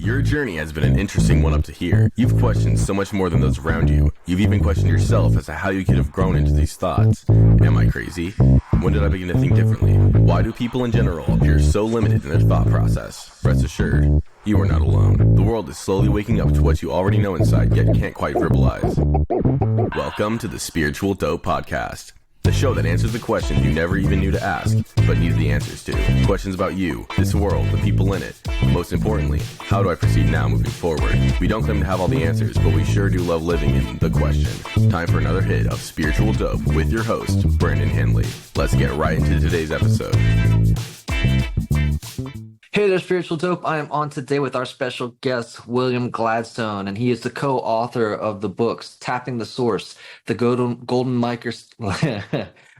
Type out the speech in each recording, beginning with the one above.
Your journey has been an interesting one up to here. You've questioned so much more than those around you. You've even questioned yourself as to how you could have grown into these thoughts. Am I crazy? When did I begin to think differently? Why do people in general appear so limited in their thought process? Rest assured, you are not alone. The world is slowly waking up to what you already know inside, yet can't quite verbalize. Welcome to the Spiritual Dope Podcast. The show that answers the questions you never even knew to ask, but needed the answers to. Questions about you, this world, the people in it. Most importantly, how do I proceed now moving forward? We don't claim to have all the answers, but we sure do love living in the question. Time for another hit of Spiritual Dope with your host, Brandon Henley. Let's get right into today's episode. Hey there, Spiritual Dope. I am on today with our special guest, William Gladstone, and he is the co-author of the books Tapping the Source, The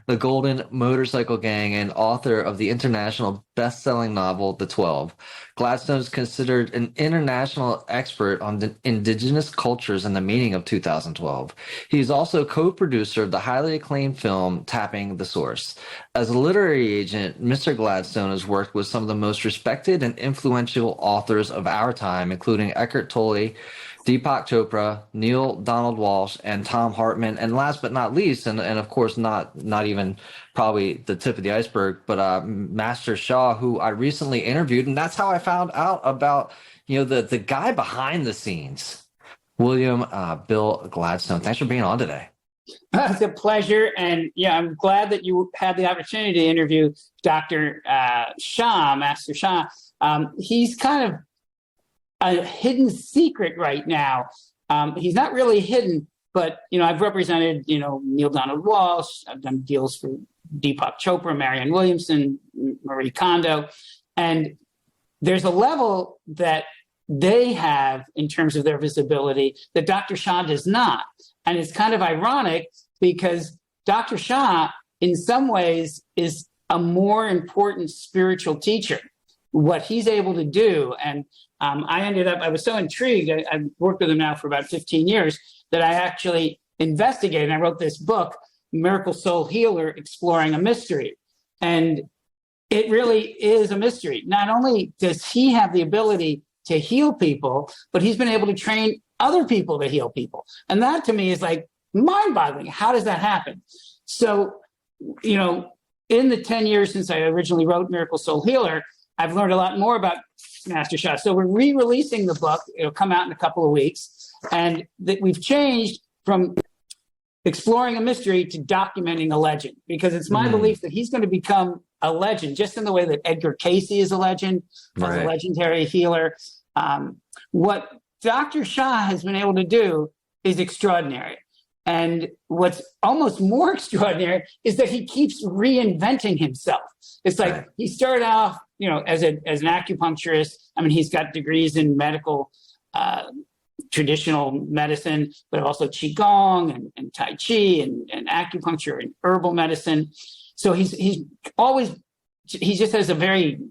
The Golden Motorcycle Gang, and author of the international best-selling novel, The 12. Gladstone is considered an international expert on the indigenous cultures and the meaning of 2012. He is also co-producer of the highly acclaimed film, Tapping the Source. As a literary agent, Mr. Gladstone has worked with some of the most respected and influential authors of our time, including Eckhart Tolle, Deepak Chopra, Neil Donald Walsh, and Tom Hartman, and last but not least, and of course not even probably the tip of the iceberg, but Master Shah, who I recently interviewed, and that's how I found out about the guy behind the scenes, William Bill Gladstone. Thanks for being on today. It's a pleasure, and I'm glad that you had the opportunity to interview Dr. Shah, Master Shah. He's kind of a hidden secret right now. He's not really hidden, but I've represented Neil Donald Walsh. I've done deals for Deepak Chopra, Marianne Williamson, Marie Kondo, and there's a level that they have in terms of their visibility that Dr. Shah does not. And it's kind of ironic because Dr. Shah, in some ways, is a more important spiritual teacher. What he's able to do, and I was so intrigued. I've worked with him now for about 15 years that I actually investigated. I wrote this book, Miracle Soul Healer, Exploring a Mystery. And it really is a mystery. Not only does he have the ability to heal people, but he's been able to train other people to heal people. And that to me is like mind-boggling. How does that happen? So, in the 10 years since I originally wrote Miracle Soul Healer, I've learned a lot more about Master Shah. So we're re-releasing the book. It'll come out in a couple of weeks. And that we've changed from exploring a mystery to documenting a legend, because it's my belief that he's going to become a legend, just in the way that Edgar Cayce is a legend, as a legendary healer. What Dr. Shah has been able to do is extraordinary. And what's almost more extraordinary is that he keeps reinventing himself. It's like he started off, as an acupuncturist. I mean, he's got degrees in medical, traditional medicine, but also Qigong and Tai Chi and acupuncture and herbal medicine. So he just has a very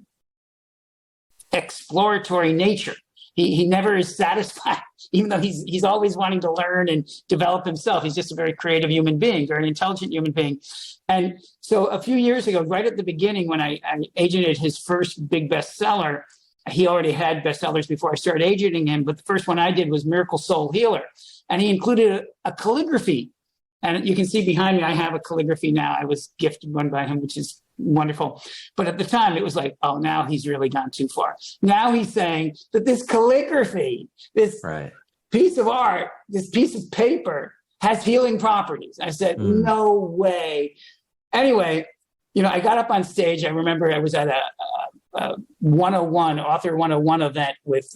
exploratory nature. He never is satisfied, even though he's always wanting to learn and develop himself. He's just a very creative human being, very intelligent human being. And so a few years ago, right at the beginning, when I agented his first big bestseller, he already had bestsellers before I started agenting him, but the first one I did was Miracle Soul Healer. And he included a calligraphy. And you can see behind me, I have a calligraphy now. I was gifted one by him, which is wonderful. But at the time, it was like, oh, now he's really gone too far. Now he's saying that this calligraphy, this piece of art, this piece of paper has healing properties. I said, no way. Anyway, I got up on stage. I remember I was at a 101, Author 101 event with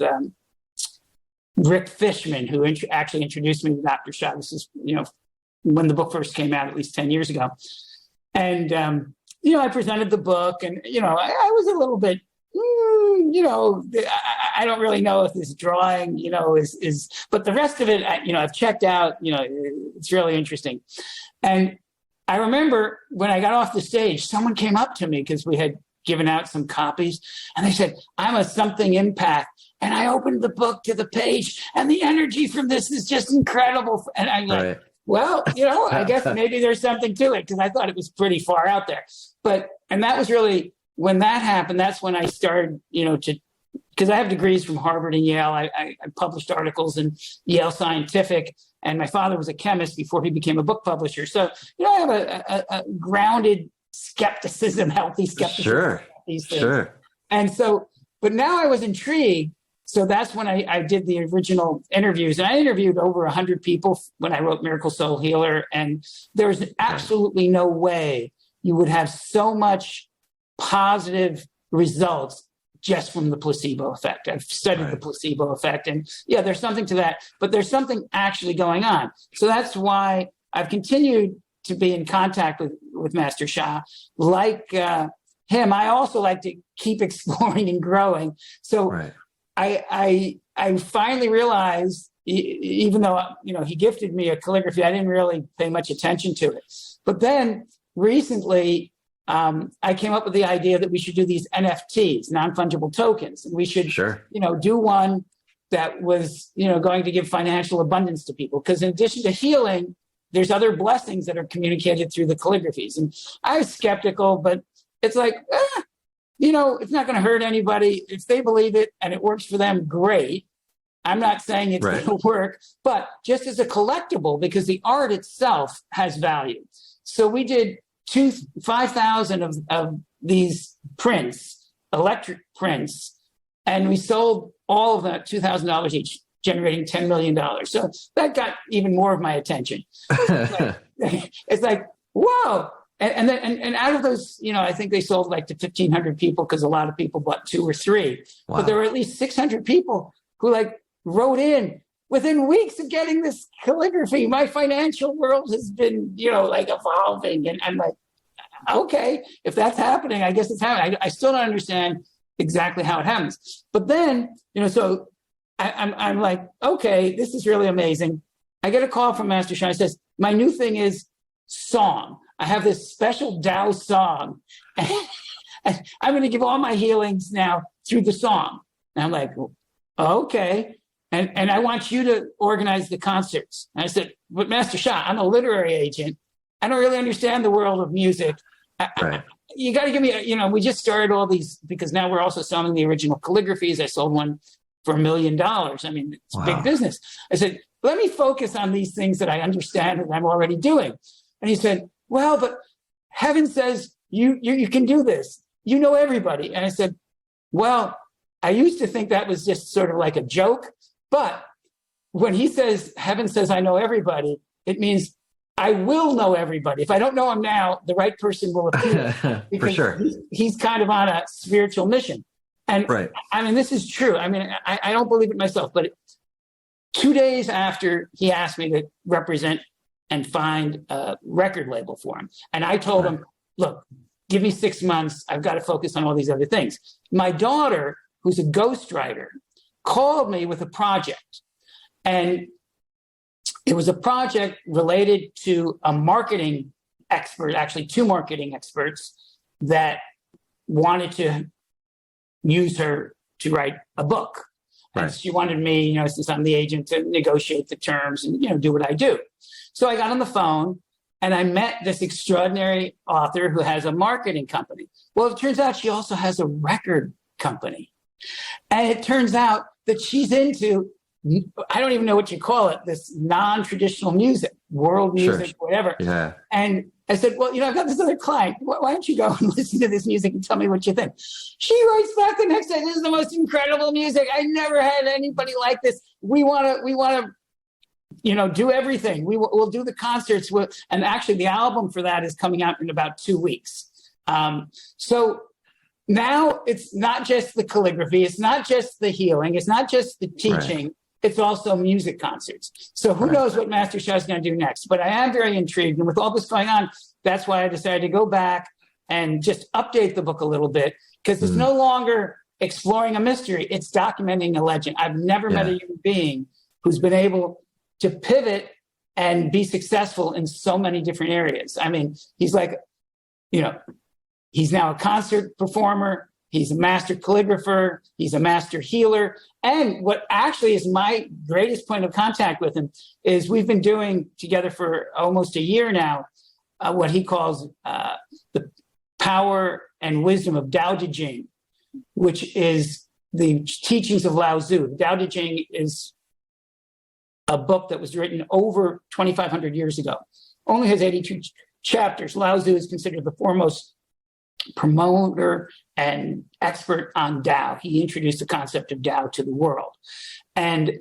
Rick Fishman, who actually introduced me to Dr. Shah. This is, when the book first came out, at least 10 years ago. And, I presented the book, and, I was a little bit, I don't really know if this drawing, is, but the rest of it, I've checked out, it's really interesting. And I remember when I got off the stage, someone came up to me because we had given out some copies, and they said, I'm a something impact. And I opened the book to the page, and the energy from this is just incredible. And I'm like, well, I guess maybe there's something to it, because I thought it was pretty far out there. And that was really, when that happened, that's when I started, to because I have degrees from Harvard and Yale. I published articles in Yale Scientific, and my father was a chemist before he became a book publisher. So, I have a grounded skepticism, healthy skepticism about these things. Sure. And so, but now I was intrigued. So that's when I did the original interviews. And I interviewed over 100 people when I wrote Miracle Soul Healer. And there's absolutely no way you would have so much positive results just from the placebo effect. I've studied the placebo effect, and there's something to that, but there's something actually going on. So that's why I've continued to be in contact with Master Sha. Like him, I also like to keep exploring and growing. So I finally realized, even though he gifted me a calligraphy, I didn't really pay much attention to it. But then recently, I came up with the idea that we should do these NFTs, non-fungible tokens, and we should, do one that was, going to give financial abundance to people. Because in addition to healing, there's other blessings that are communicated through the calligraphies. And I was skeptical, but it's like, it's not going to hurt anybody. If they believe it and it works for them, great. I'm not saying it's going to work, but just as a collectible, because the art itself has value. So we did 5,000 of these prints, electric prints, and we sold all of them at $2,000 each, generating $10 million. So that got even more of my attention. It's like, whoa. And out of those, I think they sold like to 1,500 people, because a lot of people bought 2 or 3. Wow. But there were at least 600 people who wrote in within weeks of getting this calligraphy. My financial world has been, evolving. And I'm like, okay, if that's happening, I guess it's happening. I still don't understand exactly how it happens. But then, so I'm like, okay, this is really amazing. I get a call from Master Sha. He says, my new thing is song. I have this special Tao song. And I'm going to give all my healings now through the song. And I'm like, okay. And I want you to organize the concerts. And I said, but Master Sha, I'm a literary agent. I don't really understand the world of music. You got to give me, we just started all these, because now we're also selling the original calligraphies. I sold one for $1 million. I mean, it's big business. I said, let me focus on these things that I understand and I'm already doing. And he said, well, but heaven says you can do this. You know everybody. And I said, well, I used to think that was just sort of like a joke. But when he says, heaven says I know everybody, it means I will know everybody. If I don't know him now, the right person will appear. For sure. He's kind of on a spiritual mission. And I mean, this is true. I mean, I don't believe it myself, but 2 days after he asked me to represent and find a record label for him. And I told him, look, give me 6 months. I've got to focus on all these other things. My daughter, who's a ghostwriter, called me with a project. And it was a project related to a marketing expert, actually 2 marketing experts that wanted to use her to write a book. And she wanted me, since I'm the agent, to negotiate the terms and, do what I do. So I got on the phone and I met this extraordinary author who has a marketing company. Well, it turns out she also has a record company. And it turns out that she's into, I don't even know what you call it, this non-traditional music, world music, whatever. Yeah. And I said, well, I've got this other client. Why don't you go and listen to this music and tell me what you think? She writes back the next day, this is the most incredible music. I never had anybody like this. We want to, do everything. We'll do the concerts. And actually the album for that is coming out in about 2 weeks. So now it's not just the calligraphy. It's not just the healing. It's not just the teaching. It's also music concerts. So who knows what Master Sha is going to do next? But I am very intrigued. And with all this going on, that's why I decided to go back and just update the book a little bit, because it's no longer exploring a mystery. It's documenting a legend. I've never met a human being who's been able to pivot and be successful in so many different areas. I mean, he's like, he's now a concert performer. He's a master calligrapher. He's a master healer. And what actually is my greatest point of contact with him is we've been doing together for almost a year now, what he calls the power and wisdom of Tao Te Ching, which is the teachings of Lao Tzu. Tao Te Ching is a book that was written over 2,500 years ago. Only has 82 chapters. Lao Tzu is considered the foremost promoter and expert on Tao. He introduced the concept of Tao to the world. And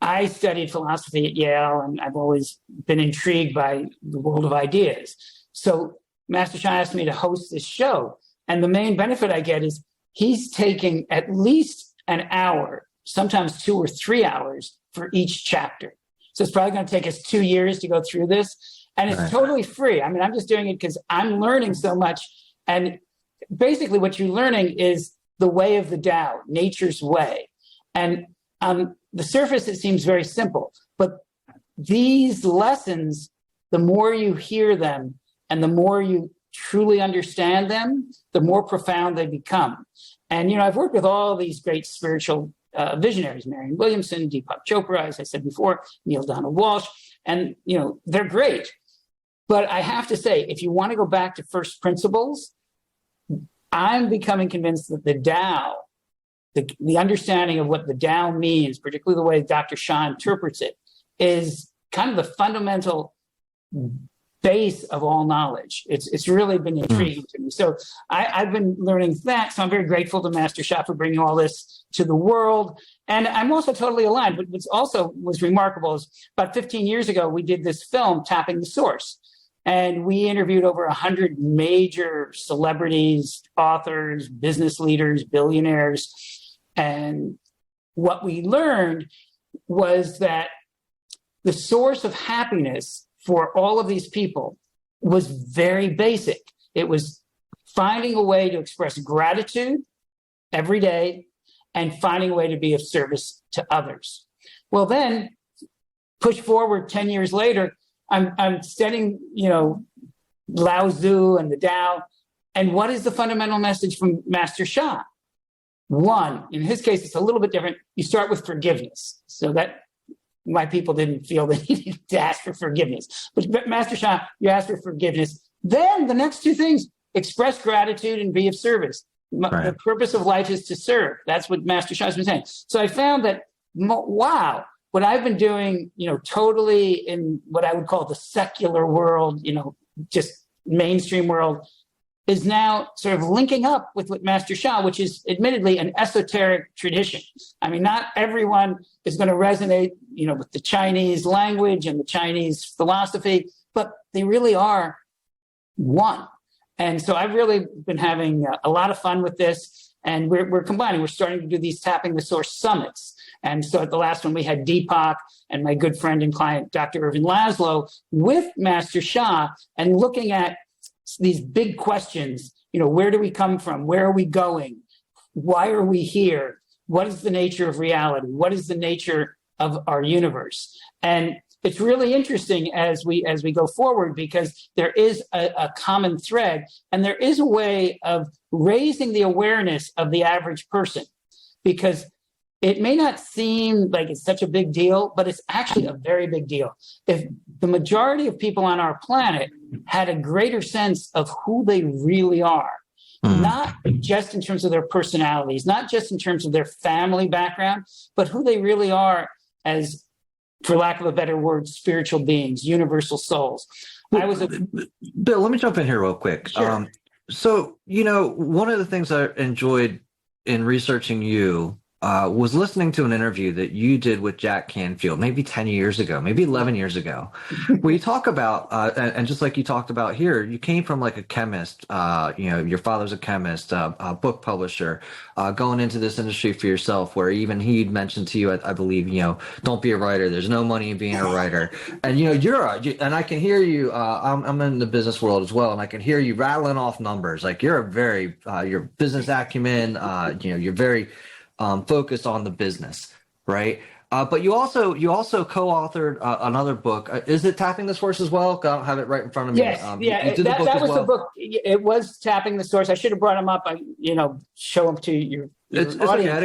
I studied philosophy at Yale, and I've always been intrigued by the world of ideas. So Master Sha asked me to host this show. And the main benefit I get is he's taking at least an hour, sometimes 2 or 3 hours for each chapter. So it's probably going to take us 2 years to go through this. And it's totally free. I mean, I'm just doing it because I'm learning so much. And basically what you're learning is the way of the Tao, nature's way. And on the surface, it seems very simple. But these lessons, the more you hear them and the more you truly understand them, the more profound they become. And, I've worked with all these great spiritual visionaries, Marianne Williamson, Deepak Chopra, as I said before, Neil Donald Walsh, and, they're great. But I have to say, if you want to go back to first principles, I'm becoming convinced that the Tao, the understanding of what the Tao means, particularly the way Dr. Sha interprets it, is kind of the fundamental base of all knowledge. It's really been intriguing to me. So I've been learning that. So I'm very grateful to Master Sha for bringing all this to the world. And I'm also totally aligned. But what's also was remarkable is about 15 years ago, we did this film, Tapping the Source. And we interviewed over 100 major celebrities, authors, business leaders, billionaires. And what we learned was that the source of happiness for all of these people was very basic. It was finding a way to express gratitude every day and finding a way to be of service to others. Well, then push forward 10 years later, I'm studying, Lao Tzu and the Tao. And what is the fundamental message from Master Sha? One, in his case, it's a little bit different. You start with forgiveness. So that my people didn't feel they needed to ask for forgiveness. But Master Sha, you ask for forgiveness. Then the next two things, express gratitude and be of service. Right. The purpose of life is to serve. That's what Master Sha has been saying. So I found that, wow, what I've been doing, totally in what I would call the secular world, just mainstream world, is now sort of linking up with what Master Sha, which is admittedly an esoteric tradition. I mean, not everyone is going to resonate, with the Chinese language and the Chinese philosophy, but they really are one. And so I've really been having a lot of fun with this, and we're combining. We're starting to do these Tapping the Source summits. And so at the last one, we had Deepak and my good friend and client, Dr. Irvin Laszlo, with Master Sha and looking at these big questions. Where do we come from? Where are we going? Why are we here? What is the nature of reality? What is the nature of our universe? And it's really interesting as we go forward, because there is a common thread, and there is a way of raising the awareness of the average person, because it may not seem like it's such a big deal, but it's actually a very big deal. If the majority of people on our planet had a greater sense of who they really are, not just in terms of their personalities, not just in terms of their family background, but who they really are as, for lack of a better word, spiritual beings, universal souls. Bill, let me jump in here real quick. Sure. So, one of the things I enjoyed in researching you was listening to an interview that you did with Jack Canfield maybe 10 years ago, maybe 11 years ago, where you talk about, and just like you talked about here, you came from like a chemist, your father's a chemist, a book publisher, going into this industry for yourself, where even he'd mentioned to you, I believe, don't be a writer. There's no money in being a writer. And, and I can hear you, I'm in the business world as well, and I can hear you rattling off numbers. Like you're your business acumen, you're very focused on the business, right? But you also co-authored another book. Is it Tapping the Source as well? I don't have it right in front of me. Yes, that was the book. It was Tapping the Source. I should have brought him up. Show them to your it's audience. Okay. I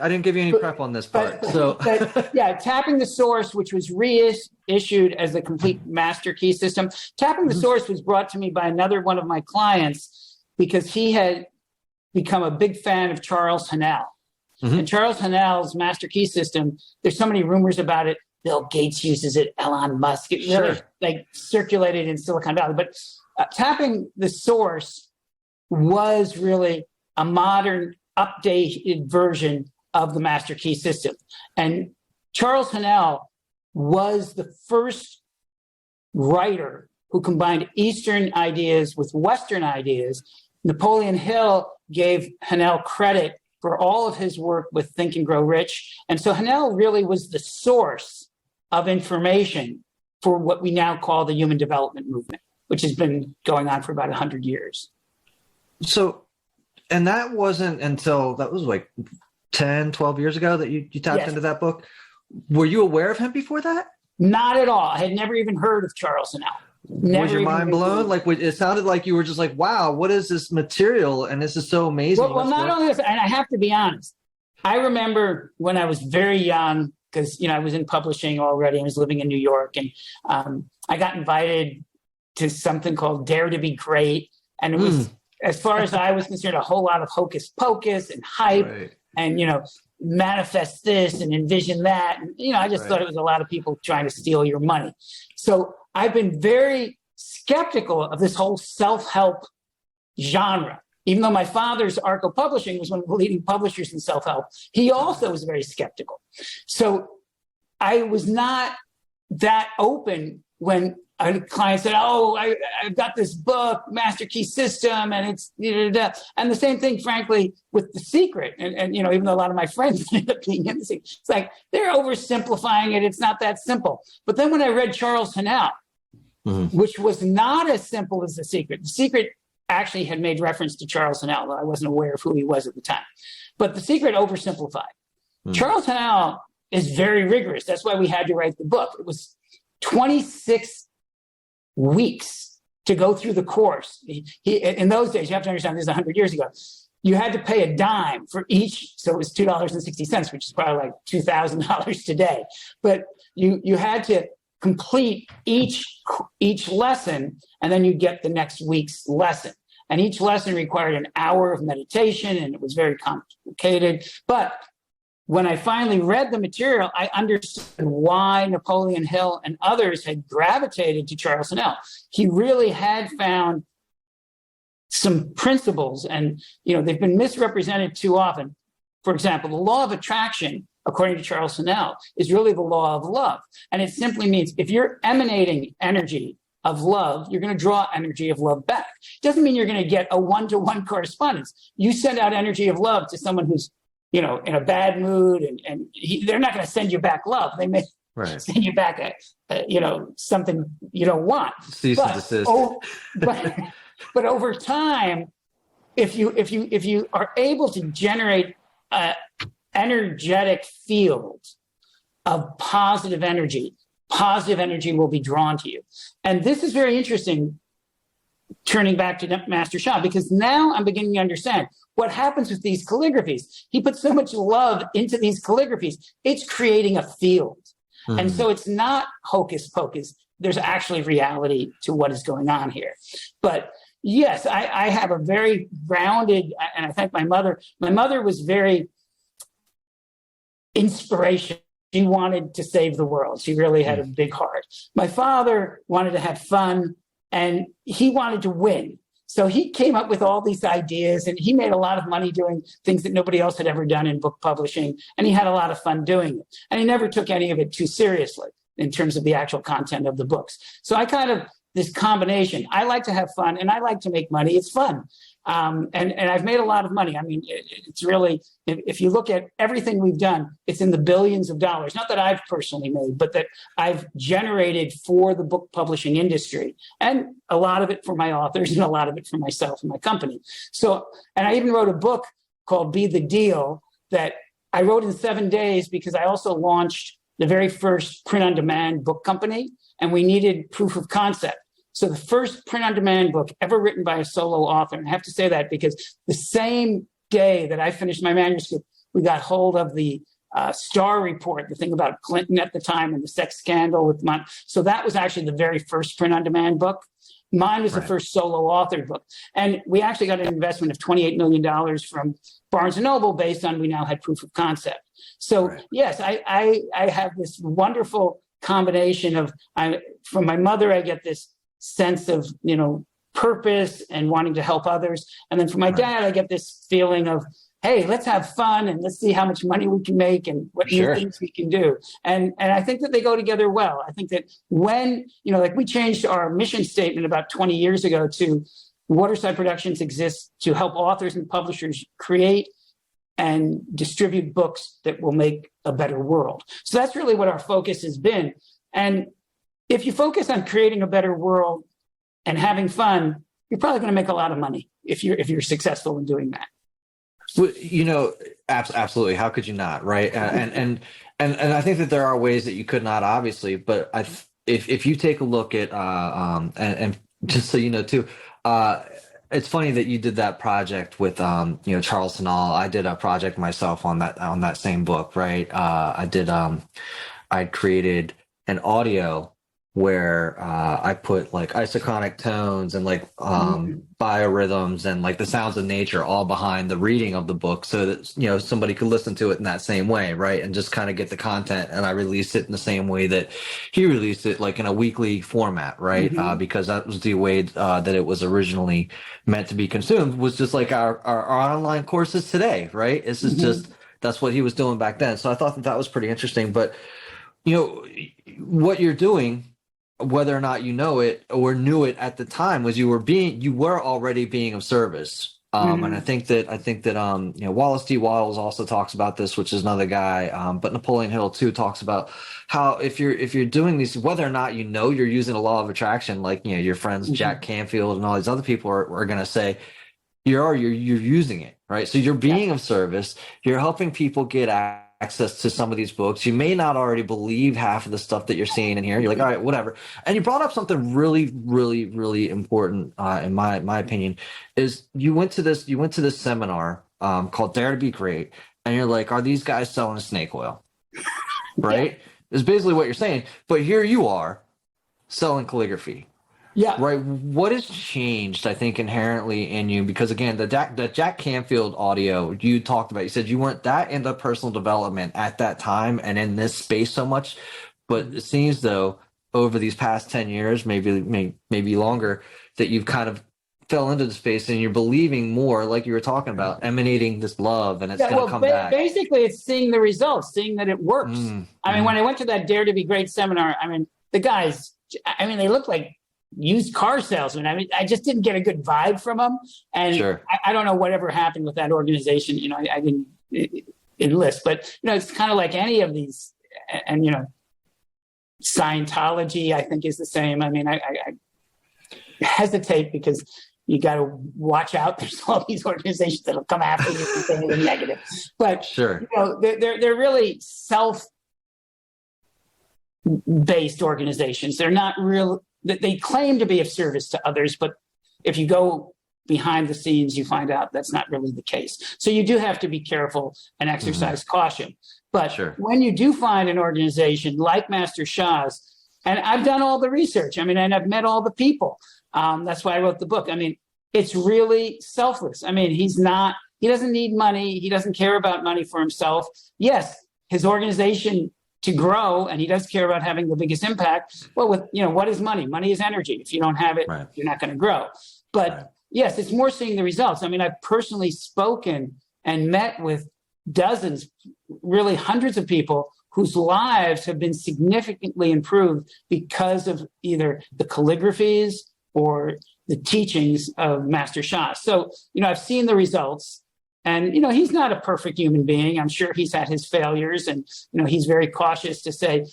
didn't give you any prep on this part. Tapping the Source, which was reissued as a complete master key system. Tapping the Source was brought to me by another one of my clients because he had become a big fan of Charles Haanel. And Charles Hanel's master key system, there's so many rumors about it. Bill Gates uses it, Elon Musk. It really like circulated in Silicon Valley. But tapping the source was really a modern, updated version of the master key system. And Charles Hanel was the first writer who combined Eastern ideas with Western ideas. Napoleon Hill gave Hanel credit for all of his work with Think and Grow Rich. And so Hanel really was the source of information for what we now call the human development movement, which has been going on for about 100 years. So, and that wasn't until, that was like 10, 12 years ago that you tapped into that book. Were you aware of him before that? Not at all. I had never even heard of Charles Hanel. Was your mind blown? Like, it sounded like you were just like, wow, what is this material? And this is so amazing. Well, not only this, and I have to be honest, I remember when I was very young, because, I was in publishing already. I was living in New York, and I got invited to something called Dare to Be Great. And it was, as far as I was concerned, a whole lot of hocus pocus and hype and, manifest this and envision that. And, I just thought it was a lot of people trying to steal your money. So I've been very skeptical of this whole self-help genre. Even though my father's Arco Publishing was one of the leading publishers in self-help, he also was very skeptical. So I was not that open when a client said, "Oh, I've got this book, Master Key System, and it's and the same thing, frankly, with The Secret." And even though a lot of my friends ended up being in The Secret, it's like they're oversimplifying it. It's not that simple. But then when I read Charles Hanel, which was not as simple as The Secret, The Secret actually had made reference to Charles Hanel, though I wasn't aware of who he was at the time. But The Secret oversimplified. Charles Hanel is very rigorous. That's why we had to write the book. It was 26 weeks to go through the course. In those days, you have to understand, this is 100 years ago, you had to pay a dime for each. So it was $2.60, which is probably like $2,000 today. But you had to complete each lesson, and then you get the next week's lesson. And each lesson required an hour of meditation, and it was very complicated. But when I finally read the material, I understood why Napoleon Hill and others had gravitated to Charles Hanel. He really had found some principles, and they've been misrepresented too often. For example, the law of attraction, according to Charles Hanel, is really the law of love. And it simply means if you're emanating energy of love, you're going to draw energy of love back. It doesn't mean you're going to get a one-to-one correspondence. You send out energy of love to someone who's, in a bad mood, and they're not going to send you back love. They may send you back, something you don't want. Cease and desist. But over time, if you are able to generate an energetic field of positive energy will be drawn to you. And this is very interesting, turning back to Master Sha, because now I'm beginning to understand what happens with these calligraphies. He puts so much love into these calligraphies, it's creating a field. And so it's not hocus pocus. There's actually reality to what is going on here. But yes, I have a very grounded, and I thank my mother. My mother was very inspirational. She wanted to save the world. She really had a big heart. My father wanted to have fun, and he wanted to win. So he came up with all these ideas, and he made a lot of money doing things that nobody else had ever done in book publishing, and he had a lot of fun doing it. And he never took any of it too seriously in terms of the actual content of the books. So I this combination, I like to have fun, and I like to make money. It's fun. And I've made a lot of money. I mean, it's really, if you look at everything we've done, it's in the billions of dollars. Not that I've personally made, but that I've generated for the book publishing industry, and a lot of it for my authors and a lot of it for myself and my company. So, and I even wrote a book called Be the Deal that I wrote in 7 days, because I also launched the very first print-on-demand book company, and we needed proof of concept. So the first print-on-demand book ever written by a solo author, and I have to say that because the same day that I finished my manuscript, we got hold of the Starr report, the thing about Clinton at the time and the sex scandal with so that was actually the very first print-on-demand book. Mine was the first solo authored book. And we actually got an investment of $28 million from Barnes & Noble based on we now had proof of concept. So yes, I have this wonderful combination of, from my mother, I get this sense of, purpose and wanting to help others. And then from my dad, I get this feeling of, hey, let's have fun and let's see how much money we can make and what new things we can do. And I think that they go together well. I think that when, like we changed our mission statement about 20 years ago to Waterside Productions exists to help authors and publishers create and distribute books that will make a better world. So that's really what our focus has been. And if you focus on creating a better world and having fun, you're probably going to make a lot of money if you're successful in doing that. Well, absolutely. How could you not, right? And I think that there are ways that you could not, obviously. But if you take a look at and just so you know too, it's funny that you did that project with Charles Sinal. I did a project myself on that same book, right? I created an audio where I put like isochronic tones and like biorhythms and like the sounds of nature all behind the reading of the book so that somebody could listen to it in that same way, right? And just kind of get the content. And I released it in the same way that he released it, like in a weekly format, right? Because that was the way that it was originally meant to be consumed, was just like our online courses today, right? This is just, that's what he was doing back then. So I thought that was pretty interesting. But what you're doing, whether or not you know it or knew it at the time, was you were already being of service. And I think that Wallace D. Wattles also talks about this, which is another guy. But Napoleon Hill too talks about how if you're doing these, whether or not you're using a law of attraction, like your friends Jack Canfield and all these other people are going to say, you're using it, right? So you're being of service. You're helping people get access to some of these books. You may not already believe half of the stuff that you're seeing in here. You're like, all right, whatever. And you brought up something really, really, really important, in my opinion, is you went to this seminar called Dare to Be Great, and you're like, are these guys selling snake oil? Right? Is basically what you're saying. But here you are selling calligraphy. Yeah. Right. What has changed, I think, inherently in you? Because again, the Jack Canfield audio you talked about, you said you weren't that into personal development at that time and in this space so much. But it seems though, over these past 10 years, maybe longer, that you've kind of fell into the space and you're believing more, like you were talking about, emanating this love, and it's going to come back. Basically, it's seeing the results, seeing that it works. I mean, when I went to that Dare to Be Great seminar, I mean, the guys, they look like used car salesman. I mean, I just didn't get a good vibe from them. And I don't know whatever happened with that organization. I didn't enlist, but, it's kind of like any of these. And, Scientology, I think, is the same. I mean, I hesitate because you got to watch out. There's all these organizations that'll come after you and say they're negative. But, they're really self-based organizations. They're not real. They claim to be of service to others, but if you go behind the scenes, you find out that's not really the case. So you do have to be careful and exercise caution. But when you do find an organization like Master Shah's, and I've done all the research, and I've met all the people. That's why I wrote the book. It's really selfless. He doesn't need money. He doesn't care about money for himself. Yes, his organization to grow, and he does care about having the biggest impact. Well, what is money? Money is energy. If you don't have it, you're not going to grow. But yes, it's more seeing the results. I've personally spoken and met with dozens, really hundreds of people whose lives have been significantly improved because of either the calligraphies or the teachings of Master Shah. So, I've seen the results. And, he's not a perfect human being. I'm sure he's had his failures, and, he's very cautious to say,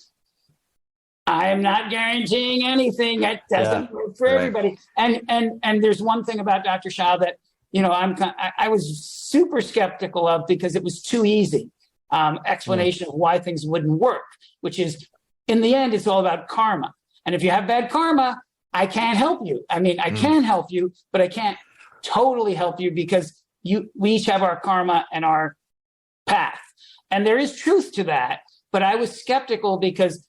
I am not guaranteeing anything. That doesn't work for everybody. And there's one thing about Dr. Shah that, I was super skeptical of because it was too easy. Explanation of why things wouldn't work, which is, in the end, it's all about karma. And if you have bad karma, I can't help you. I can help you, but I can't totally help you because we each have our karma and our path. And there is truth to that. But I was skeptical because,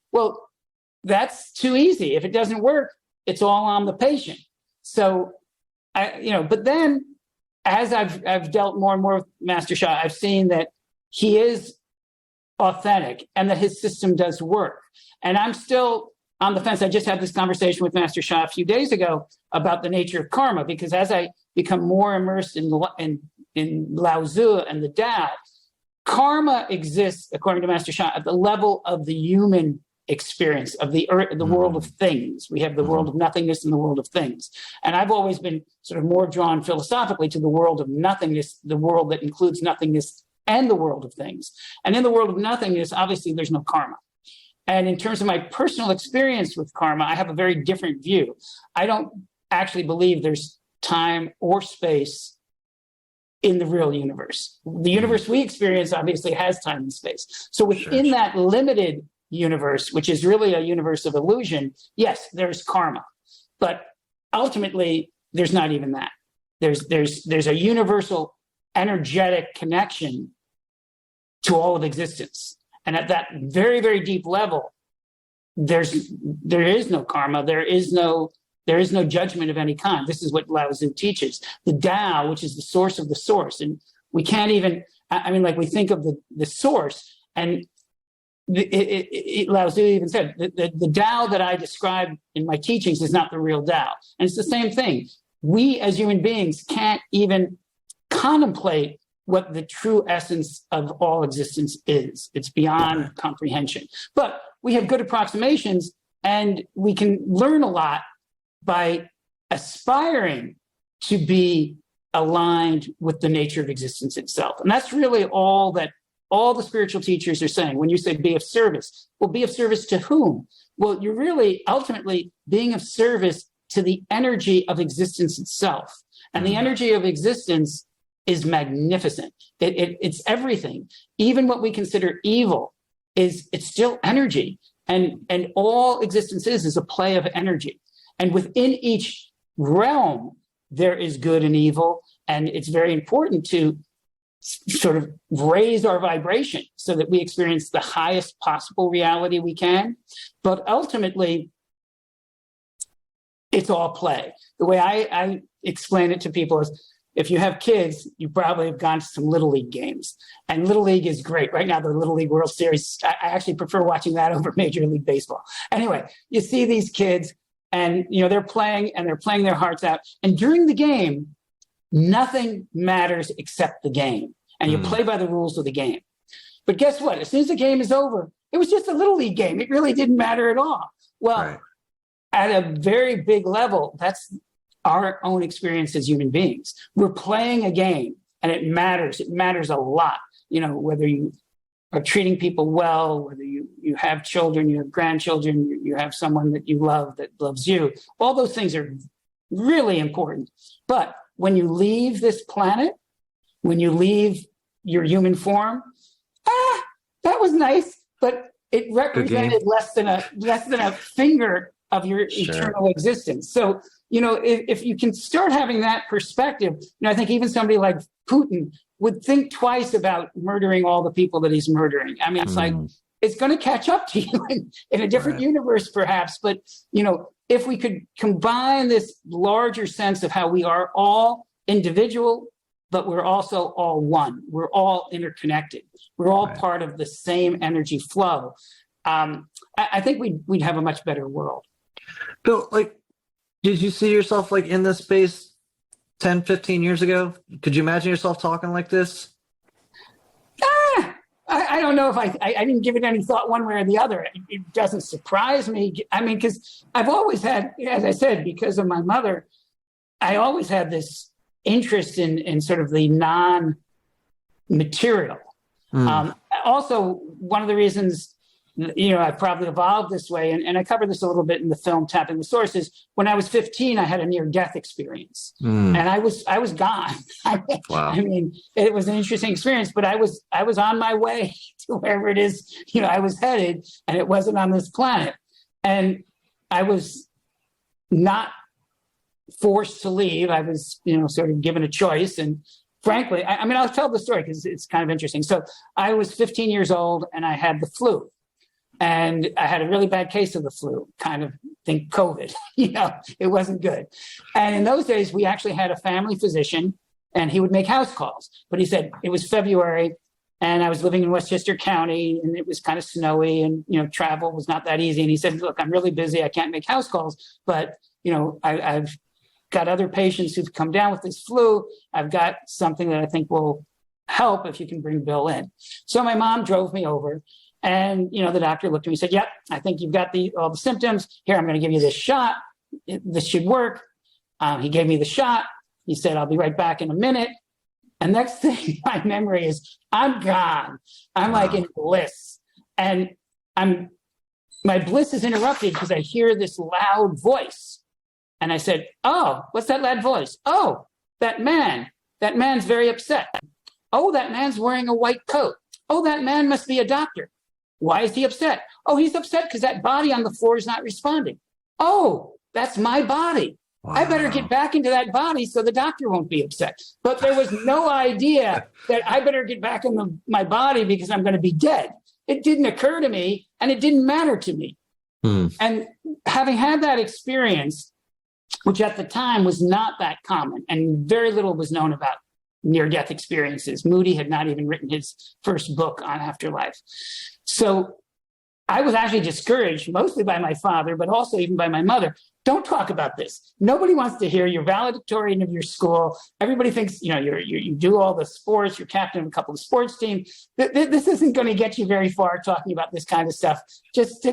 that's too easy. If it doesn't work, it's all on the patient. So but then as I've dealt more and more with Master Sha, I've seen that he is authentic and that his system does work. And I'm still on the fence. I just had this conversation with Master Sha a few days ago about the nature of karma, because as I become more immersed in Lao Tzu and the Tao, karma exists, according to Master Sha, at the level of the human experience of the earth, the world of things. We have the world of nothingness and the world of things. And I've always been sort of more drawn philosophically to the world of nothingness, the world that includes nothingness and the world of things. And in the world of nothingness, obviously there's no karma. And in terms of my personal experience with karma, I have a very different view. I don't actually believe there's time or space in the real universe. The universe we experience obviously has time and space. So within that limited universe, which is really a universe of illusion, yes, there's karma, but ultimately there's not even that. There's a universal energetic connection to all of existence, and at that very, very deep level, there is no karma. There is no judgment of any kind. This is what Lao Tzu teaches. The Tao, which is the source of the source, and we can't even. I mean, like we think of the source, and Lao Tzu even said the Tao that I describe in my teachings is not the real Tao. And it's the same thing. We as human beings can't even contemplate what the true essence of all existence is. It's beyond comprehension. But we have good approximations, and we can learn a lot by aspiring to be aligned with the nature of existence itself. And that's really all that all the spiritual teachers are saying. When you say be of service, well, be of service to whom? Well, you're really ultimately being of service to the energy of existence itself. And the energy of existence is magnificent. It's everything. Even what we consider evil it's still energy. And all existence is a play of energy. And within each realm, there is good and evil. And it's very important to sort of raise our vibration so that we experience the highest possible reality we can. But ultimately, it's all play. The way I explain it to people is, if you have kids, you probably have gone to some Little League games. And Little League is great. Right now, the Little League World Series, I actually prefer watching that over Major League Baseball. Anyway, you see these kids, and they're playing their hearts out. And during the game, nothing matters except the game. And you play by the rules of the game. But guess what? As soon as the game is over, it was just a Little League game. It really didn't matter at all. Well, at a very big level, that's our own experience as human beings. We're playing a game, and it matters. It matters a lot. Whether you are treating people well, whether you have children, you have grandchildren, you have someone that you love that loves you. All those things are really important. But when you leave this planet, when you leave your human form, that was nice, but it represented less than a finger of your eternal existence. So, if you can start having that perspective, I think even somebody like Putin would think twice about murdering all the people that he's murdering. I mean, it's like, it's going to catch up to you in a different universe, perhaps. But, if we could combine this larger sense of how we are all individual, but we're also all one. We're all interconnected. We're all part of the same energy flow. I think we'd have a much better world. Bill, did you see yourself in this space 10, 15 years ago? Could you imagine yourself talking like this? I don't know if I didn't give it any thought one way or the other. It doesn't surprise me. I mean, because I've always had, as I said, because of my mother, I always had this interest in sort of the non-material. Also, one of the reasons I probably evolved this way, and I covered this a little bit in the film Tapping the Sources. When I was 15, I had a near-death experience, and I was gone. Wow. I mean, it was an interesting experience, but I was on my way to wherever it is I was headed, and it wasn't on this planet, and I was not forced to leave. I was sort of given a choice, and frankly, I mean, I'll tell the story because it's kind of interesting. So I was 15 years old, and I had the flu. and I had a really bad case of the flu, kind of think COVID, it wasn't good. And in those days, we actually had a family physician, and he would make house calls. But he said it was February, and I was living in Westchester County, and it was kind of snowy, and travel was not that easy. And he said, "Look, I'm really busy. I can't make house calls, but I've got other patients who've come down with this flu. I've got something that I think will help if you can bring Bill in." So my mom drove me over, and the doctor looked at me and said, "Yep, I think you've got all the symptoms. Here, I'm going to give you this shot. This should work." He gave me the shot. He said, "I'll be right back in a minute." And next thing, my memory is I'm gone. I'm like in bliss, and my bliss is interrupted because I hear this loud voice. And I said, "Oh, what's that loud voice? Oh, that man. That man's very upset. Oh, that man's wearing a white coat. Oh, that man must be a doctor. Why is he upset? Oh, he's upset because that body on the floor is not responding. Oh, that's my body. Wow. I better get back into that body so the doctor won't be upset." But there was no idea that I better get back in my body because I'm going to be dead. It didn't occur to me, and it didn't matter to me. And having had that experience, which at the time was not that common, and very little was known about near-death experiences. Moody had not even written his first book on afterlife. So I was actually discouraged, mostly by my father, but also even by my mother. Don't talk about this. Nobody wants to hear you're valedictorian of your school. Everybody thinks, you do all the sports, you're captain of a couple of sports teams. This isn't going to get you very far talking about this kind of stuff. Just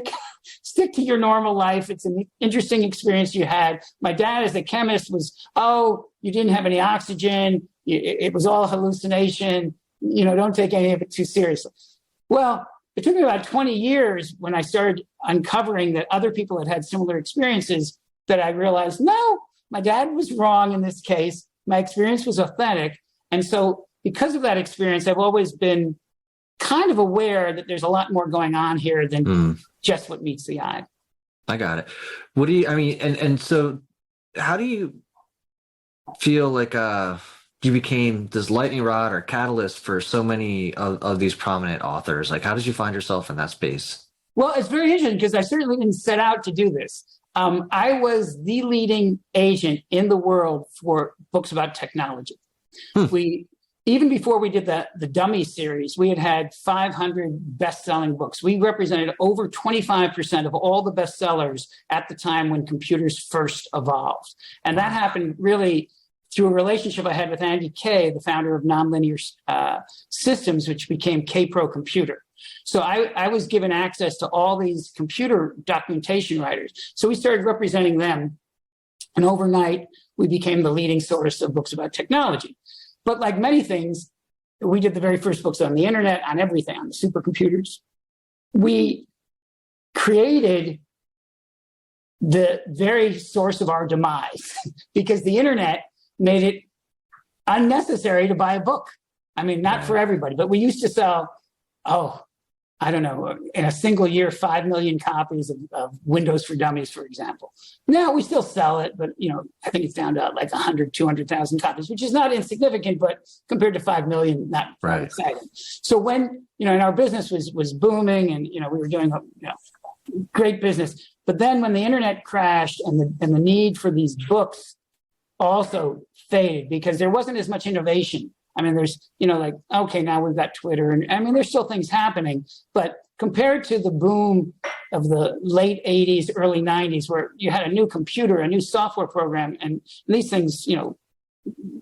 stick to your normal life. It's an interesting experience you had. My dad, as a chemist, was, "Oh, you didn't have any oxygen. It was all hallucination. Don't take any of it too seriously." Well, it took me about 20 years when I started uncovering that other people had had similar experiences that I realized, no, my dad was wrong in this case. My experience was authentic. And so because of that experience, I've always been kind of aware that there's a lot more going on here than just what meets the eye. I got it. What do you, and so how do you feel like you became this lightning rod or catalyst for so many of these prominent authors? Like, how did you find yourself in that space? Well, it's very interesting because I certainly didn't set out to do this. I was the leading agent in the world for books about technology. Even before we did the Dummy series, we had 500 best-selling books. We represented over 25% of all the bestsellers at the time when computers first evolved. And that happened really through a relationship I had with Andy Kay, the founder of Nonlinear Systems, which became K-Pro Computer. So I was given access to all these computer documentation writers. So we started representing them. And overnight, we became the leading source of books about technology. But like many things, we did the very first books on the internet, on everything, on the supercomputers. We created the very source of our demise because the internet made it unnecessary to buy a book. Not for everybody, but we used to sell, in a single year, 5 million copies of Windows for Dummies, for example. Now we still sell it, but, I think it's down to like 100, 200,000 copies, which is not insignificant, but compared to 5 million, not exciting. So when, and our business was booming and, we were doing, great business. But then when the internet crashed and the need for these books also faded because there wasn't as much innovation. There's, now we've got Twitter. And there's still things happening. But compared to the boom of the late 80s, early 90s, where you had a new computer, a new software program, and these things,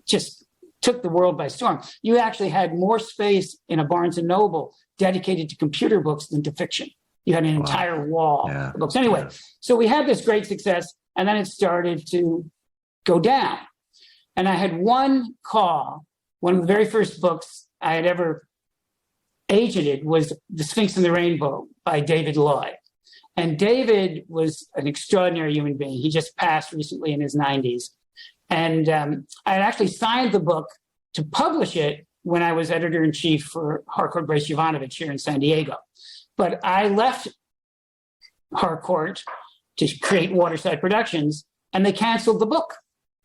just took the world by storm. You actually had more space in a Barnes & Noble dedicated to computer books than to fiction. You had an entire wall of books. Anyway, so we had this great success, and then it started to go down. And I had one call. One of the very first books I had ever agented was The Sphinx and the Rainbow by David Lloyd. And David was an extraordinary human being. He just passed recently in his 90s. And I had actually signed the book to publish it when I was editor-in-chief for Harcourt Brace Jovanovich here in San Diego. But I left Harcourt to create Waterside Productions, and they canceled the book.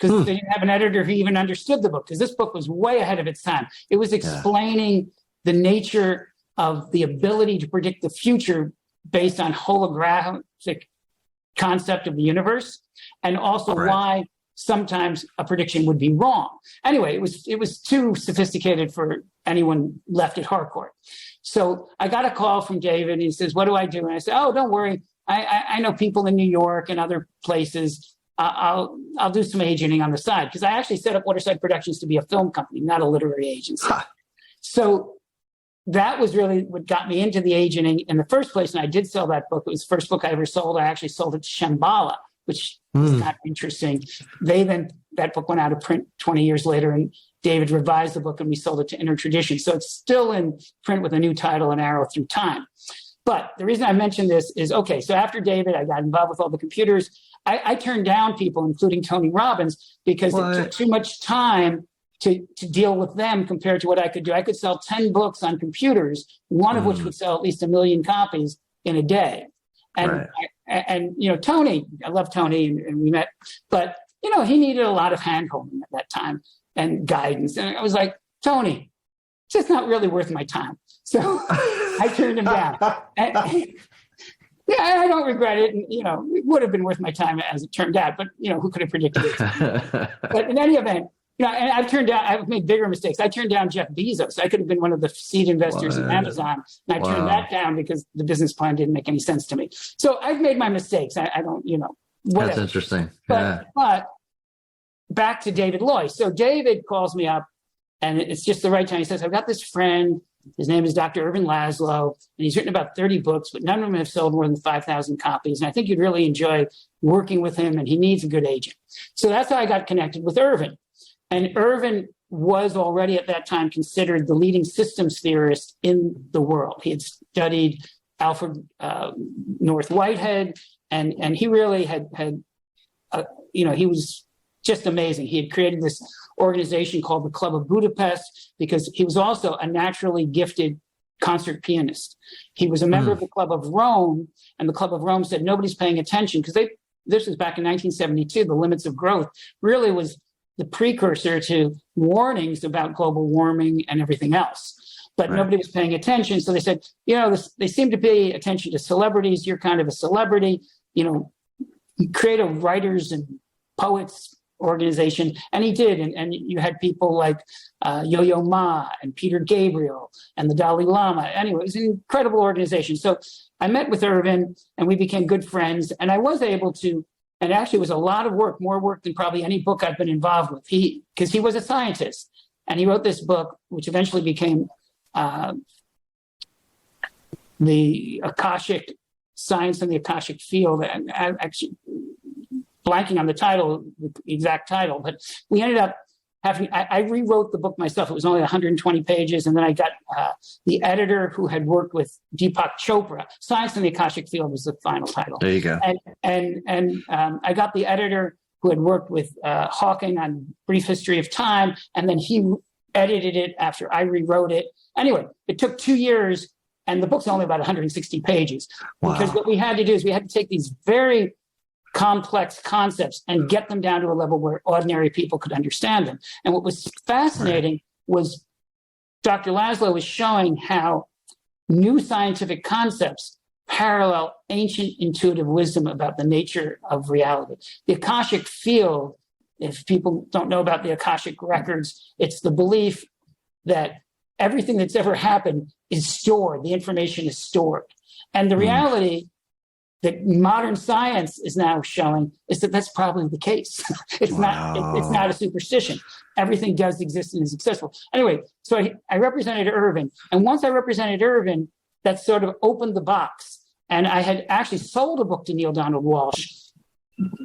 Because they didn't have an editor who even understood the book, because this book was way ahead of its time. It was explaining the nature of the ability to predict the future based on holographic concept of the universe, and also why sometimes a prediction would be wrong. Anyway, it was too sophisticated for anyone left at Harcourt. So I got a call from David, and he says, "What do I do?" And I said, "Oh, don't worry. I know people in New York and other places. I'll do some agenting on the side," because I actually set up Waterside Productions to be a film company, not a literary agency. So that was really what got me into the agenting in the first place. And I did sell that book. It was the first book I ever sold. I actually sold it to Shambhala, which is kind of interesting. That book went out of print 20 years later, and David revised the book, and we sold it to Inner Tradition. So it's still in print with a new title, An Arrow Through Time. But the reason I mentioned this is, okay, so after David, I got involved with all the computers. I turned down people, including Tony Robbins, because it took too much time to deal with them compared to what I could do. I could sell 10 books on computers, one of which would sell at least 1 million copies in a day. And, and you know, Tony, I love Tony, and we met, but, you know, he needed a lot of hand-holding at that time and guidance. And I was like, Tony, it's just not really worth my time. So I turned him down. Yeah, I don't regret it. And, you know, it would have been worth my time as it turned out, but, you know, who could have predicted it? But in any event, you know, and I've made bigger mistakes. I turned down Jeff Bezos. I could have been one of the seed investors in Amazon. And I turned that down because the business plan didn't make any sense to me. So I've made my mistakes. I don't, you know, whatever. That's interesting. But back to David Loy. So David calls me up, and it's just the right time. He says, "I've got this friend. His name is Dr. Irvin Laszlo, and he's written about 30 books, but none of them have sold more than 5,000 copies. And I think you'd really enjoy working with him, and he needs a good agent." So that's how I got connected with Irvin. And Irvin was already at that time considered the leading systems theorist in the world. He had studied Alfred North Whitehead, and he really had you know, he was just amazing. He had created this organization called the Club of Budapest because he was also a naturally gifted concert pianist. He was a member of the Club of Rome, and the Club of Rome said nobody's paying attention because this was back in 1972. The Limits of Growth really was the precursor to warnings about global warming and everything else. But nobody was paying attention. So they said, you know, they seem to pay attention to celebrities. You're kind of a celebrity. You know, create a writers and poets organization. And he did. And you had people like Yo-Yo Ma and Peter Gabriel and the Dalai Lama. Anyway, it was an incredible organization. So I met with Irvin, and we became good friends. And I was able to, and actually it was a lot of work, more work than probably any book I've been involved with. Because he was a scientist, and he wrote this book, which eventually became the Akashic Science and the Akashic Field. And I actually blanking on the title, the exact title, but we ended up having, I rewrote the book myself. It was only 120 pages. And then I got the editor who had worked with Deepak Chopra. Science in the Akashic Field was the final title. There you go. And I got the editor who had worked with Hawking on Brief History of Time. And then he edited it after I rewrote it. Anyway, it took 2 years, and the book's only about 160 pages. Wow. Because what we had to do is we had to take these very complex concepts and get them down to a level where ordinary people could understand them. And what was fascinating was Dr. Laszlo was showing how new scientific concepts parallel ancient intuitive wisdom about the nature of reality. The Akashic Field, if people don't know about the Akashic records, it's the belief that everything that's ever happened is stored. The information is stored. And the reality that modern science is now showing is that that's probably the case. It's not a superstition. Everything does exist and is accessible. Anyway, so I represented Irvin. And once I represented Irvin, that sort of opened the box. And I had actually sold a book to Neil Donald Walsh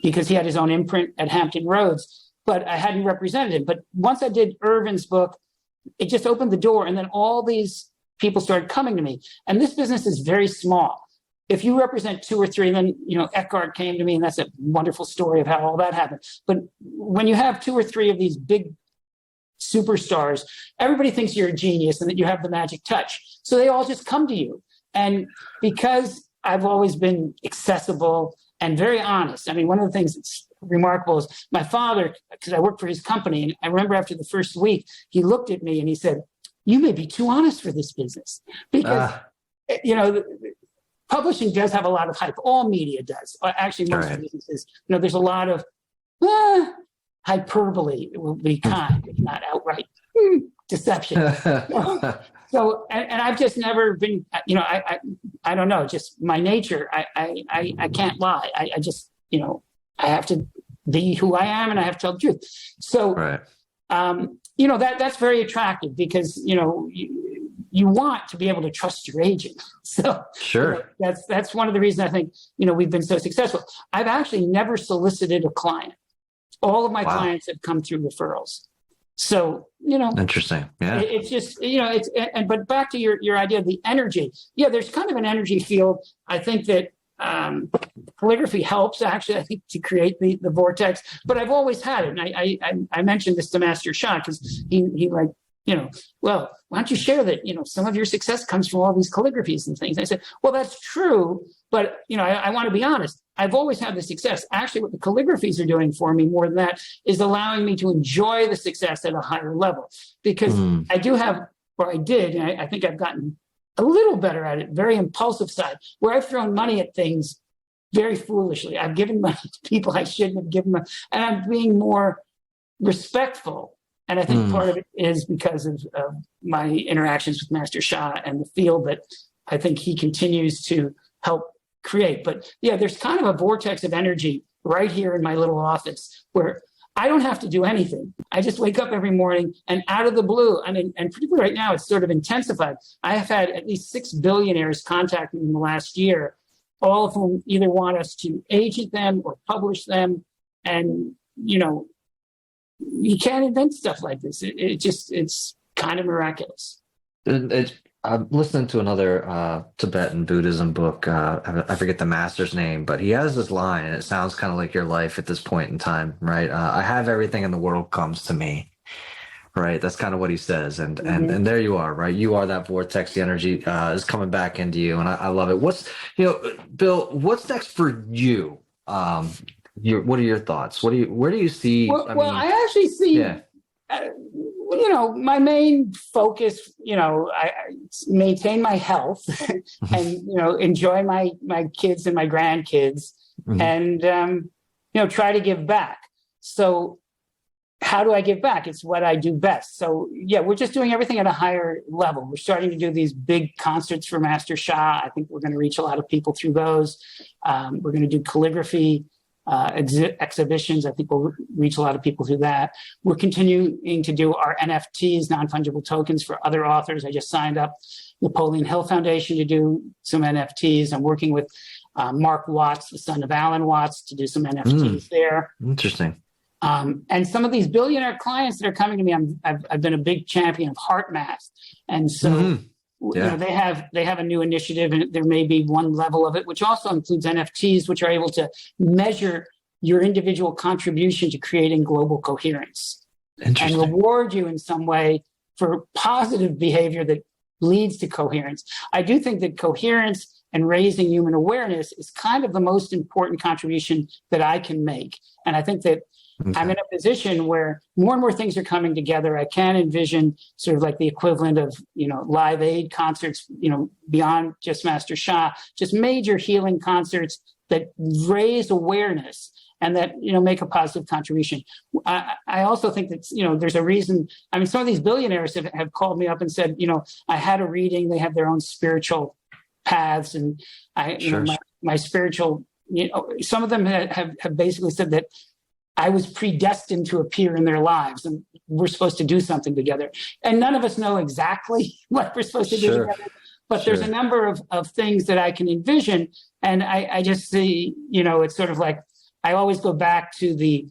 because he had his own imprint at Hampton Roads, but I hadn't represented him. But once I did Irvin's book, it just opened the door. And then all these people started coming to me. And this business is very small. If you represent 2 or 3, then, you know, Eckhart came to me, and that's a wonderful story of how all that happened. But when you have 2 or 3 of these big superstars, everybody thinks you're a genius and that you have the magic touch. So they all just come to you. And because I've always been accessible and very honest, I mean, one of the things that's remarkable is my father, because I worked for his company, and I remember after the first week, he looked at me and he said, "You may be too honest for this business." Because, you know, publishing does have a lot of hype. All media does. Actually, most Right. businesses, there's a lot of hyperbole. It will be kind, if not outright deception. So, and I've just never been, I don't know, just my nature. I can't lie. I just, I have to be who I am and I have to tell the truth. So, Right. That's very attractive because, you want to be able to trust your agent. So Sure. That's one of the reasons I think, we've been so successful. I've actually never solicited a client. All of my Wow. clients have come through referrals. So, Interesting. Yeah. it's just, but back to your idea of the energy. Yeah, there's kind of an energy field. I think that calligraphy helps actually, I think, to create the vortex, but I've always had it. And I mentioned this to Master Shah because he like, well, why don't you share that, some of your success comes from all these calligraphies and things. I said, well, that's true. But, I want to be honest. I've always had the success. Actually, what the calligraphies are doing for me more than that is allowing me to enjoy the success at a higher level because I do have, or I did, and I think I've gotten a little better at it, very impulsive side, where I've thrown money at things very foolishly. I've given money to people I shouldn't have given money, and I'm being more respectful. And I think part of it is because of my interactions with Master Shah and the field that I think he continues to help create. But yeah, there's kind of a vortex of energy right here in my little office where I don't have to do anything. I just wake up every morning and out of the blue, and particularly right now, it's sort of intensified. I have had at least 6 billionaires contact me in the last year, all of whom either want us to agent them or publish them. And, you can't invent stuff like this. It's kind of miraculous. I'm listening to another Tibetan Buddhism book. I forget the master's name, but he has this line, and it sounds kind of like your life at this point in time, right? I have everything in the world comes to me, right? That's kind of what he says, and there you are, right? You are that vortex. The energy is coming back into you, and I love it. Bill, what's next for you? What are your thoughts? Where do you see? I actually see. Yeah. My main focus, I maintain my health and, enjoy my kids and my grandkids and, try to give back. So how do I give back? It's what I do best. So yeah, we're just doing everything at a higher level. We're starting to do these big concerts for Master Shah. I think we're going to reach a lot of people through those. We're going to do calligraphy exhibitions. I think we'll reach a lot of people through that. We're continuing to do our NFTs, non-fungible tokens, for other authors. I just signed up Napoleon Hill Foundation to do some NFTs. I'm working with Mark Watts, the son of Alan Watts, to do some NFTs there. Interesting. And some of these billionaire clients that are coming to me, I've been a big champion of heart math, and so. Yeah. They have a new initiative, and there may be one level of it, which also includes NFTs, which are able to measure your individual contribution to creating global coherence and reward you in some way for positive behavior that leads to coherence. I do think that coherence and raising human awareness is kind of the most important contribution that I can make. And I think that I'm in a position where more and more things are coming together. I can envision sort of like the equivalent of, Live Aid concerts, beyond just Master Shah, just major healing concerts that raise awareness and that, make a positive contribution. I also think that, there's a reason. I mean, some of these billionaires have called me up and said, I had a reading. They have their own spiritual paths. And my spiritual, some of them have basically said that I was predestined to appear in their lives and we're supposed to do something together. And none of us know exactly what we're supposed to do together, but there's a number of things that I can envision. And I just see, it's sort of like, I always go back to the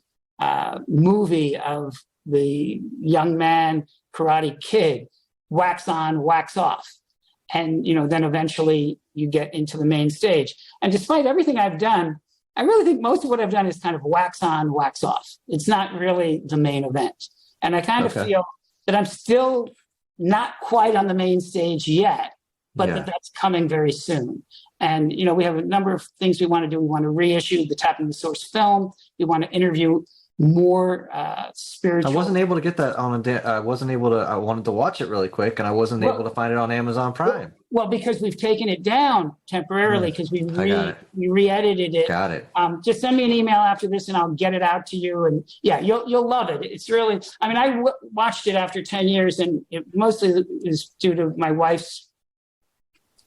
movie of the young man Karate Kid, wax on, wax off. And, then eventually you get into the main stage. And despite everything I've done, I really think most of what I've done is kind of wax on, wax off. It's not really the main event. And I kind of feel that I'm still not quite on the main stage yet, but that's coming very soon. And, we have a number of things we want to do. We want to reissue the Tapping the Source film. We want to interview more spiritual. I wasn't able to get that on I wasn't able to. I wanted to watch it really quick, and I wasn't able to find it on Amazon Prime. Well, because we've taken it down temporarily because we re-edited it. Got it. Just send me an email after this, and I'll get it out to you. And yeah, you'll love it. It's really. I mean, I watched it after 10 years, and it mostly is due to my wife's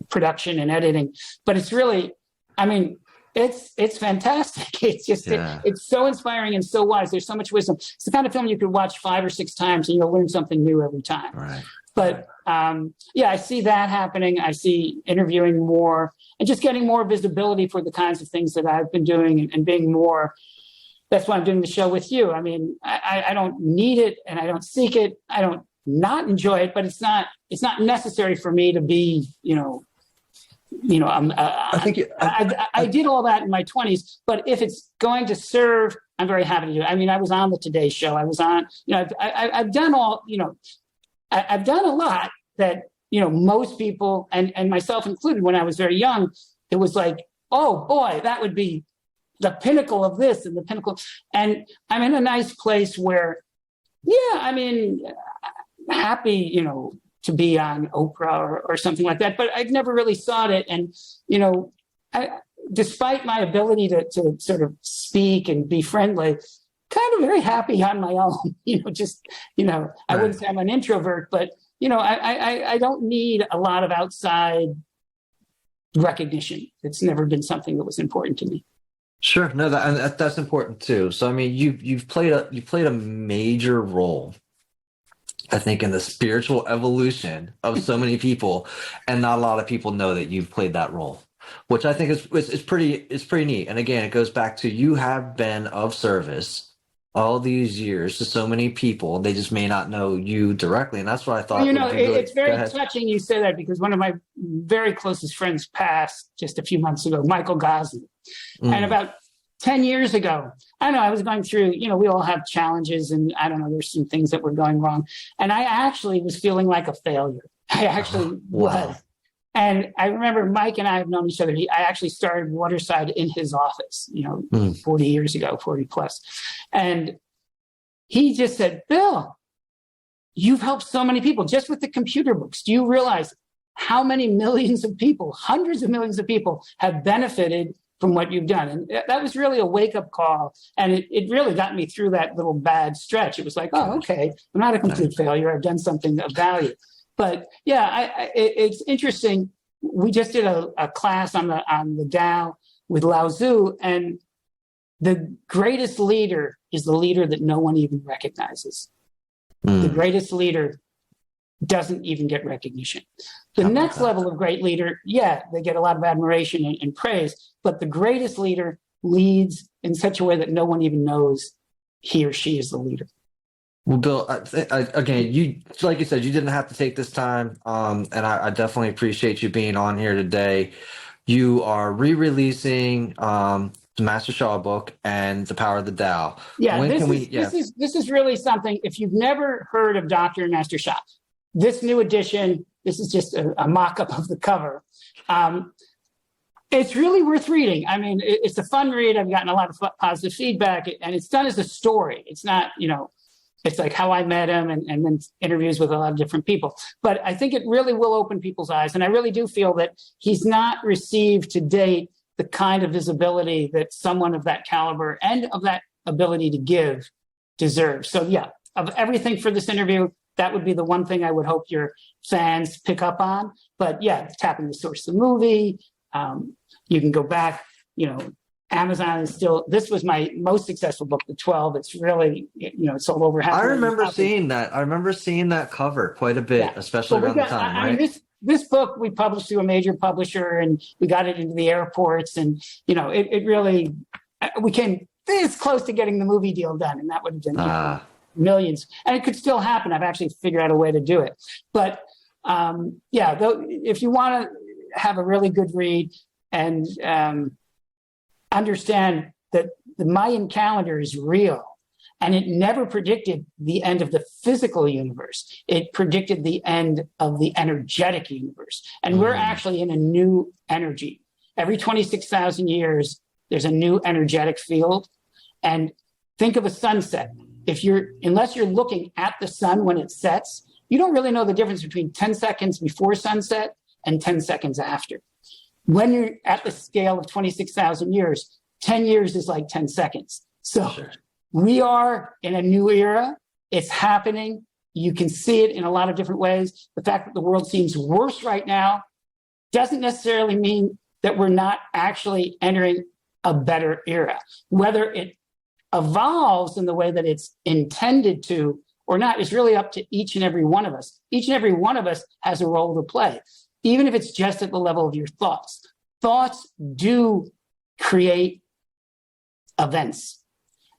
production and editing. But it's really, I mean, it's fantastic. It's just it's so inspiring and so wise. There's so much wisdom. It's the kind of film you could watch 5 or 6 times, and you'll learn something new every time. Right. But I see that happening. I see interviewing more and just getting more visibility for the kinds of things that I've been doing and being more. That's why I'm doing the show with you. I mean, I don't need it and I don't seek it. I don't not enjoy it, but it's not necessary for me to be, I did all that in my 20s, but if it's going to serve, I'm very happy to do it. I mean, I was on the Today Show. I was on, I've done all, I've done a lot that, most people and myself included, when I was very young, it was like, oh boy, that would be the pinnacle of this and the pinnacle. And I'm in a nice place where, happy, to be on Oprah or something like that, but I've never really sought it. And, despite my ability to sort of speak and be friendly, kind of very happy on my own, I wouldn't say I'm an introvert, but, I don't need a lot of outside recognition. It's never been something that was important to me. Sure. No, that's important too. So, I mean, you've played a major role, I think, in the spiritual evolution of so many people, and not a lot of people know that you've played that role, which I think is pretty neat. And again, it goes back to you have been of service all these years to so many people. They just may not know you directly, and that's what I thought. It's very touching you say that, because one of my very closest friends passed just a few months ago, Michael Gosling, and about 10 years ago, I was going through, we all have challenges, and there's some things that were going wrong. And I actually was feeling like a failure. I actually was. And I remember Mike and I have known each other. I actually started Waterside in his office, 40 years ago, 40 plus. And he just said, Bill, you've helped so many people just with the computer books. Do you realize how many millions of people, hundreds of millions of people have benefited from what you've done? And that was really a wake-up call. And it really got me through that little bad stretch. It was like, oh, okay, I'm not a complete failure. I've done something of value. But it's interesting. We just did a class on the Tao with Lao Tzu, and the greatest leader is the leader that no one even recognizes. The greatest leader doesn't even get recognition. The next level of great leader, they get a lot of admiration and praise, but the greatest leader leads in such a way that no one even knows he or she is the leader. Well, Bill, again, you, like you said, you didn't have to take this time, and I definitely appreciate you being on here today. You are re-releasing the Master Sha book and The Power of the Tao. Yeah, this is really something. If you've never heard of Dr. and Master Sha, this new edition, this is just a mock-up of the cover. It's really worth reading. I mean, it's a fun read. I've gotten a lot of positive feedback, and it's done as a story. It's not, it's like how I met him and then interviews with a lot of different people. But I think it really will open people's eyes. And I really do feel that he's not received to date the kind of visibility that someone of that caliber and of that ability to give deserves. So of everything for this interview, that would be the one thing I would hope your fans pick up on. But tapping the source of the movie. You can go back, Amazon is still, this was my most successful book, The 12. It's really, it's sold over half. I remember seeing that. I remember seeing that cover quite a bit, especially around the time, right? I mean, this book we published through a major publisher, and we got it into the airports, and, it really, we came this close to getting the movie deal done, and that would have been millions. And it could still happen. I've actually figured out a way to do it. But if you want to have a really good read and understand that the Mayan calendar is real, and it never predicted the end of the physical universe. It predicted the end of the energetic universe. And we're actually in a new energy. Every 26,000 years, there's a new energetic field. And think of a sunset. Unless you're looking at the sun when it sets, you don't really know the difference between 10 seconds before sunset and 10 seconds after. When you're at the scale of 26,000 years, 10 years is like 10 seconds. So we are in a new era. It's happening. You can see it in a lot of different ways. The fact that the world seems worse right now doesn't necessarily mean that we're not actually entering a better era. Whether it evolves in the way that it's intended to or not is really up to each and every one of us. Each and every one of us has a role to play, even if it's just at the level of your thoughts. Thoughts do create events.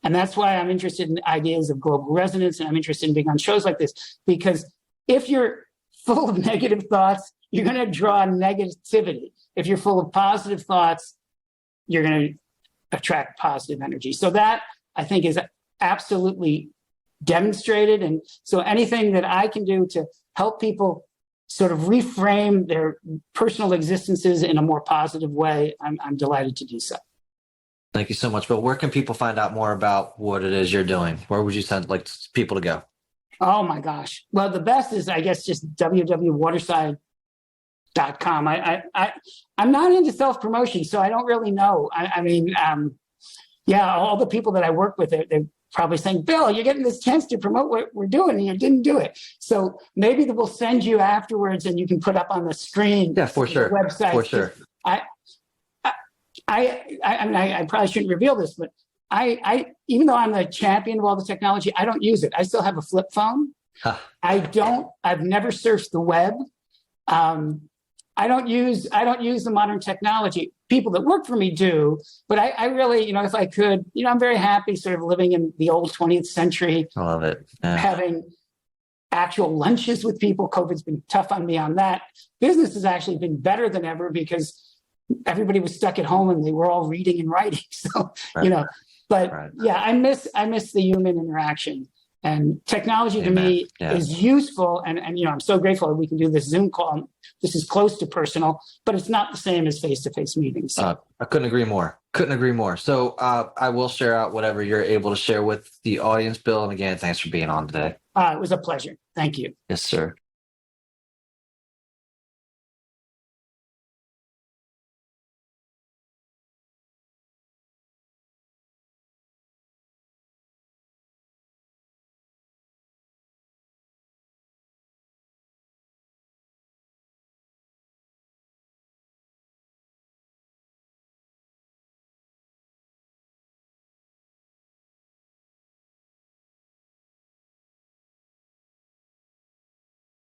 And that's why I'm interested in ideas of global resonance, and I'm interested in being on shows like this, because if you're full of negative thoughts, you're going to draw negativity. If you're full of positive thoughts, you're going to attract positive energy. So that, I think, is absolutely demonstrated. And so anything that I can do to help people sort of reframe their personal existences in a more positive way, I'm delighted to do so. Thank you so much. But where can people find out more about what it is you're doing? Where would you send people to go? Oh my gosh. Well, the best is, I guess, just www.waterside.com. I'm not into self-promotion, so I don't really know. All the people that I work with, they're probably saying, Bill, you're getting this chance to promote what we're doing and you didn't do it. So maybe we'll send you afterwards and you can put up on the screen. Yeah, for sure. Website. For sure. I probably shouldn't reveal this, but I even though I'm the champion of all the technology, I don't use it. I still have a flip phone. Huh. I've never surfed the web. I don't use the modern technology. People that work for me do, but I really, if I could, I'm very happy sort of living in the old 20th century. I love it. Yeah. Having actual lunches with people. COVID's been tough on me on that. Business has actually been better than ever because everybody was stuck at home and they were all reading and writing. So, yeah, I miss the human interaction, and technology to me is useful. And I'm so grateful that we can do this Zoom call. This is close to personal, but it's not the same as face-to-face meetings. So. I couldn't agree more. So I will share out whatever you're able to share with the audience, Bill. And again, thanks for being on today. It was a pleasure. Thank you. Yes, sir.